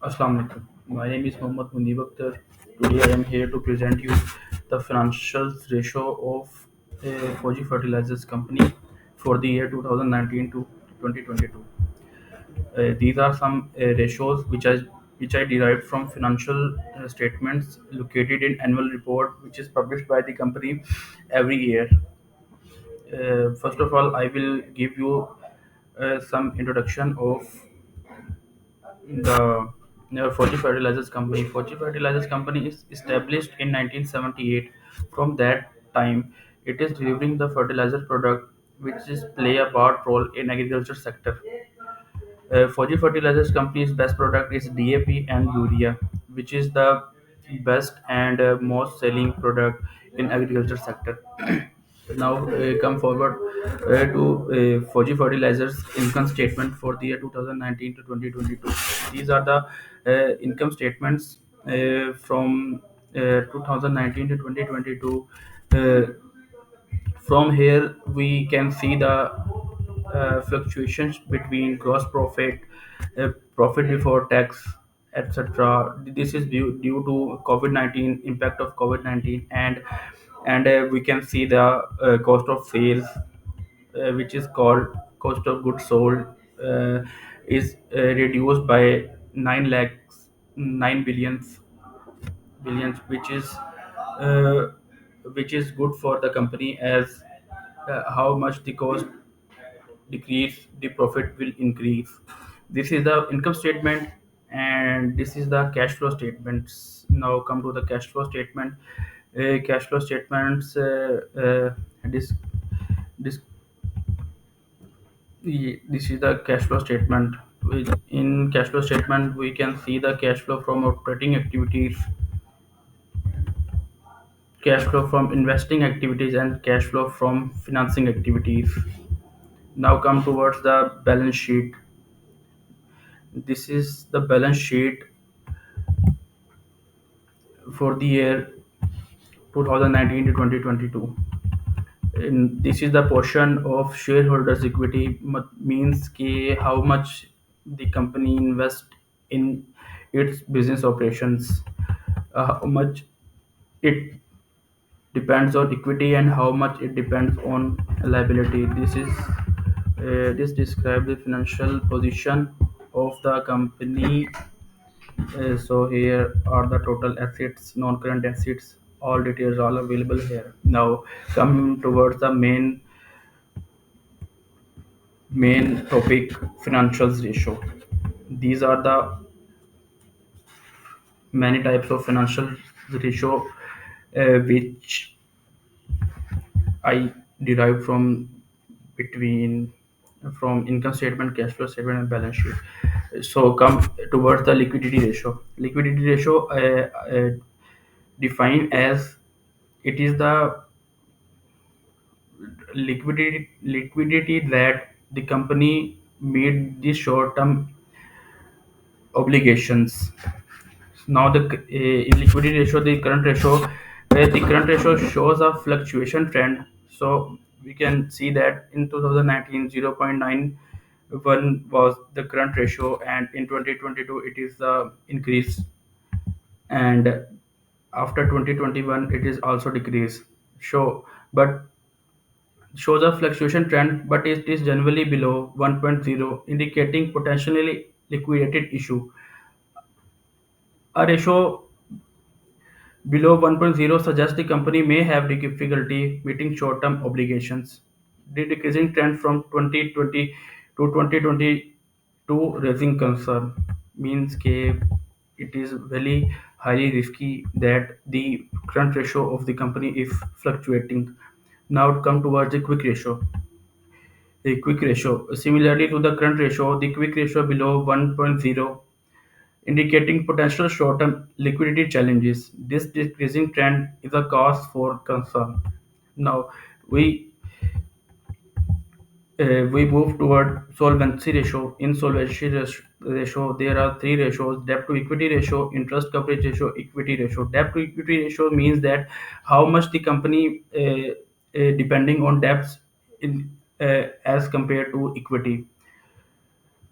Assalamu alaikum. My name is Mohammad Munib Akhtar. Today I am here to present you the financial ratio of Fauji Fertilizers company for the year 2019 to 2022. These are some ratios which I derived from financial statements located in annual report which is published by the company every year. First of all, I will give you some introduction of the Fauji Fertilizers Company. Fauji Fertilizers Company is established in 1978. From that time, it is delivering the fertilizer product which is play a part role in agriculture sector. Fauji Fertilizers Company's best product is DAP and urea, which is the best and most selling product in agriculture sector. Now come forward to Fauji Fertilizers income statement for the year 2019 to 2022. These are the income statements from 2019 to 2022. Uh, from here, we can see the fluctuations between gross profit, profit before tax, etc. This is due to COVID-19 impact of COVID-19 and we can see the cost of sales, which is called cost of goods sold, uh, is reduced by 9 lakhs 9 billions, uh, which is good for the company as how much the cost decrease, the profit will increase. This is the income statement, and this is the cash flow statements. Now come to the cash flow statement. Cash flow statements. This this this is the cash flow statement. In cash flow statement, we can see the cash flow from operating activities, cash flow from investing activities, and cash flow from financing activities. Now come towards the balance sheet. This is the balance sheet for the year 2019 to 2022. And this is the portion of shareholders equity, means कि how much the company invest in its business operations, how much it depends on equity and how much it depends on liability. This describes the financial position of the company. So here are the total assets, non-current assets. All details are available here. Now come towards the main topic, financials ratio. These are the many types of financial ratio which I derived between from income statement, cash flow statement, and balance sheet. So come towards the liquidity ratio. Liquidity ratio defined as it is the liquidity that the company made the short term obligations. Now the in liquidity ratio, the current ratio shows a fluctuation trend. So we can see that in 2019 0.91 was the current ratio, and in 2022 it is the increase, and after 2021 it is also decrease. So but shows a fluctuation trend, but it is generally below 1.0, indicating potentially liquidated issue. A ratio below 1.0 suggests the company may have difficulty meeting short-term obligations. The decreasing trend from 2020 to 2022 raising concern, means that it is very highly risky that the current ratio of the company is fluctuating. Now come towards the quick ratio. A quick ratio. Similarly to the current ratio, the quick ratio below 1.0, indicating potential short-term liquidity challenges. This decreasing trend is a cause for concern. Now we we move toward solvency ratio. In ratio, there are three ratios: debt to equity ratio, interest coverage ratio, equity ratio. Debt to equity ratio means that how much the company depending on debts in as compared to equity.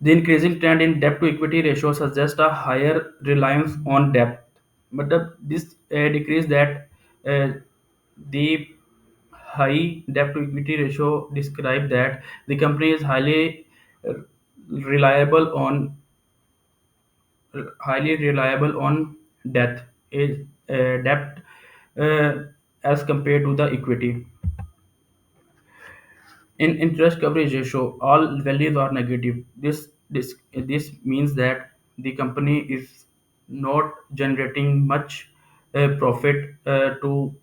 The increasing trend in debt to equity ratio suggests a higher reliance on debt. But this decrease that uh, the high debt to equity ratio describe that the company is uh, reliable on highly reliable on debt is debt uh, as compared to the equity. In interest coverage ratio, all values are negative. This means that the company is not generating much profit to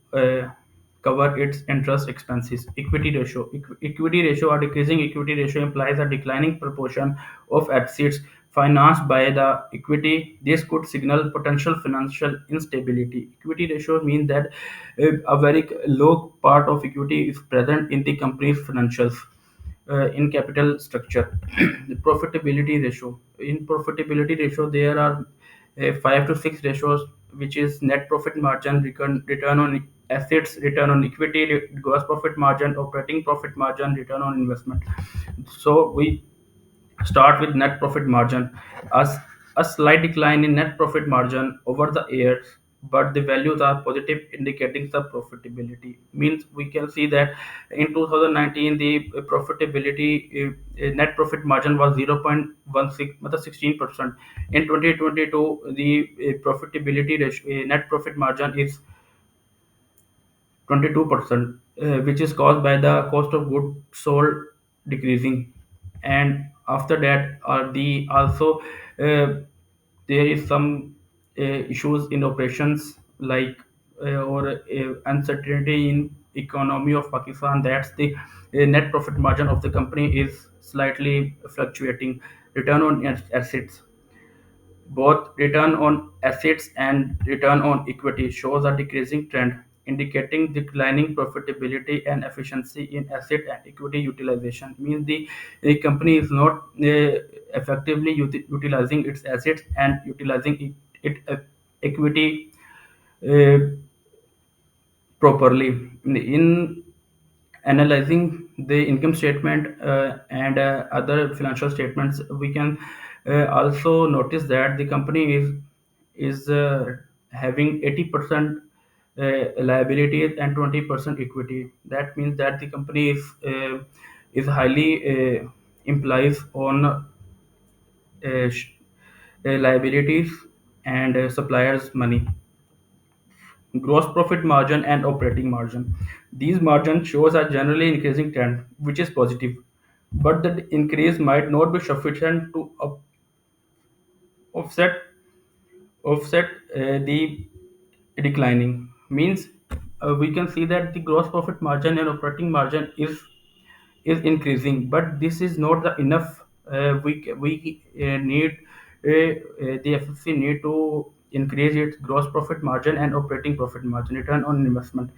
cover its interest expenses. Equity ratio or decreasing equity ratio implies a declining proportion of assets financed by the equity. This could signal potential financial instability. Equity ratio means that a very low part of equity is present in the company's financials in capital structure. The profitability ratio. In profitability ratio, there are 5 to 6 ratios, which is net profit margin, return on assets, return on equity, gross profit margin, operating profit margin, return on investment. So we start with net profit margin. As a slight decline in net profit margin over the years, but the values are positive, indicating some profitability. Means we can see that in 2019 the profitability net profit margin was 0.16, 16%. In 2022 the profitability ratio, net profit margin is 22%, which is caused by the cost of goods sold decreasing. And after that are the also there is some issues in operations like or uncertainty in economy of Pakistan. That's the net profit margin of the company is slightly fluctuating. Return on assets, both return on assets and return on equity shows a decreasing trend, indicating declining profitability and efficiency in asset and equity utilization. Means the company is not effectively utilizing its assets and utilizing equity uh, properly. In analyzing the income statement and other financial statements, we can also notice that the company is having 80% liabilities and 20% equity. That means that the company is highly implies on liabilities and suppliers money. Gross profit margin and operating margin. These margin shows a generally increasing trend, which is positive, but the increase might not be sufficient to offset offset the declining. Means we can see that the gross profit margin and operating margin is increasing, but this is not the enough. We need the FFC need to increase its gross profit margin and operating profit margin, return on investment.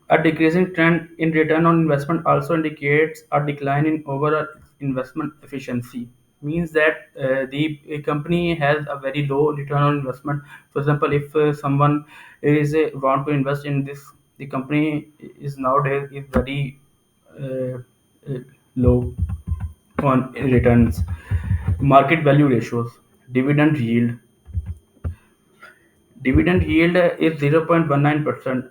A decreasing trend in return on investment also indicates a decline in overall investment efficiency. Means that the company has a very low return on investment. For example, if someone is want to invest in this, the company is nowadays is very uh, uh, low on returns. Market value ratios, dividend yield. Dividend yield is 0.19%.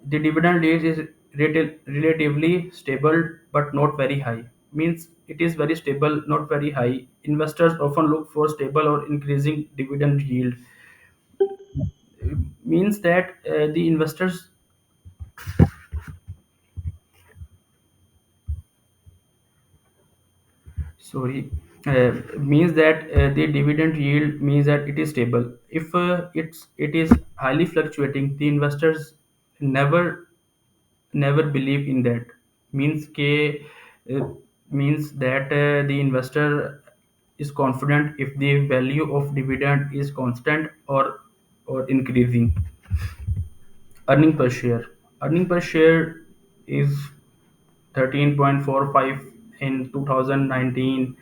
The dividend yield is relatively stable but not very high. Means it is very stable, not very high. Investors often look for stable or increasing dividend yield. Means that the investors, sorry, means that the dividend yield means that it is stable. If it is highly fluctuating, the investors never believe in that. Means uh, means that the investor is confident if the value of dividend is constant or increasing. Earning per share is 13.45 in 2019,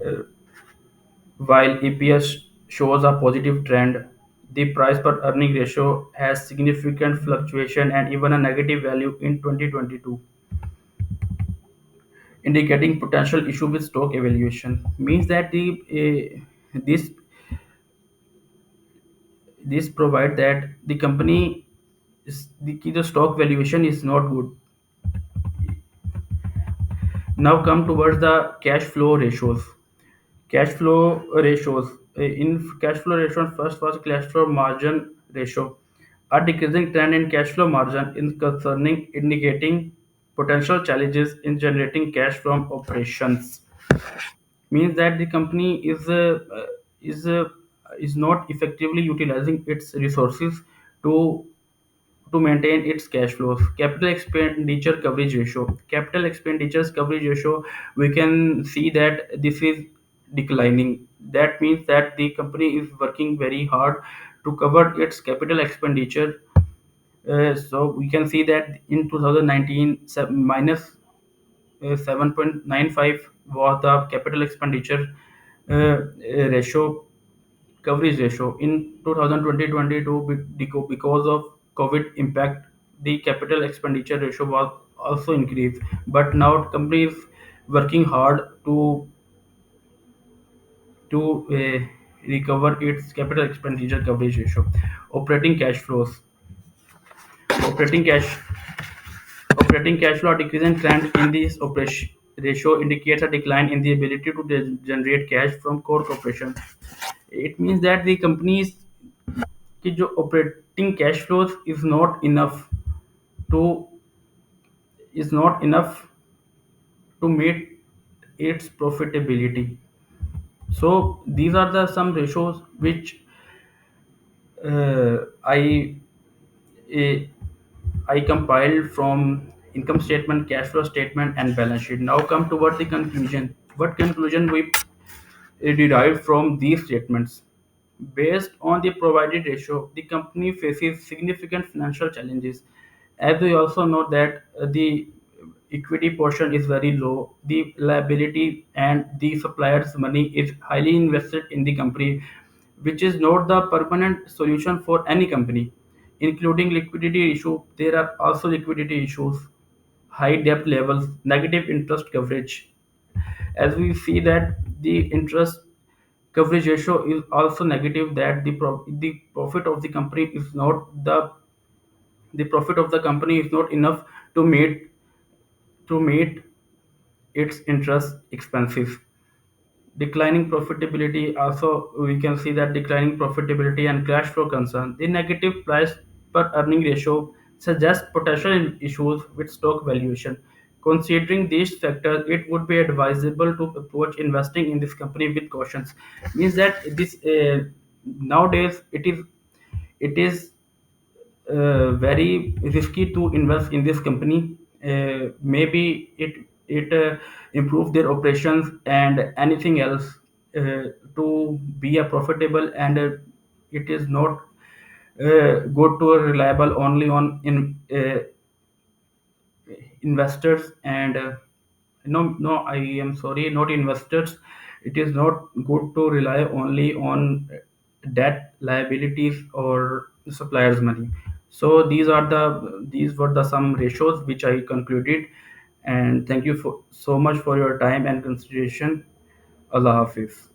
uh, while EPS shows a positive trend. The price per earning ratio has significant fluctuation and even a negative value in 2022. indicating potential issue with stock evaluation. Means that this this provide that the company the stock valuation is not good. Now come towards the cash flow ratios. Cash flow ratios. In cash flow ratios, first was cash flow margin ratio. A decreasing trend in cash flow margin is concerning, indicating potential challenges in generating cash from operations. Means that the company is uh, is not effectively utilizing its resources to to maintain its cash flows. Capital expenditure coverage ratio. Capital expenditures coverage ratio, we can see that this is declining. That means that the company is working very hard to cover its capital expenditure. So we can see that in 2019, minus 7.95 was the capital expenditure ratio coverage ratio. In 2020-22, because of COVID impact, the capital expenditure ratio was also increased. But now company is working hard to recover its capital expenditure coverage ratio. Operating cash flows. Operating cash Operating cash flow decreasing trend in this operation ratio indicates a decline in the ability to generate cash from core corporation. It means that the company's कि जो operating cash flows to is not enough to meet its profitability. So these are the some ratios which uh, I eh, I compiled from income statement, cash flow statement, and balance sheet. Now come toward the conclusion. What conclusion we derived from these statements? Based on the provided ratio, the company faces significant financial challenges. As we also know that the equity portion is very low, the liability and the supplier's money is highly invested in the company, which is not the permanent solution for any company, including liquidity issue. There are also liquidity issues, high debt levels, negative interest coverage. As we see that the interest coverage ratio is also negative, that the profit of the company is not the profit of the company is not enough to meet its interest expenses. Declining profitability, also we can see that declining profitability and cash flow concern. The negative price per earning ratio suggests potential issues with stock valuation. Considering these factors, it would be advisable to approach investing in this company with cautions. Means that this nowadays it is very risky to invest in this company. Maybe it improve their operations and anything else to be a profitable, and it is not good to reliable only on in investors and no, I am sorry, not investors. It is not good to rely only on debt liabilities or suppliers money. So these were the some ratios which I concluded, and thank you for so much for your time and consideration. Allah Hafiz.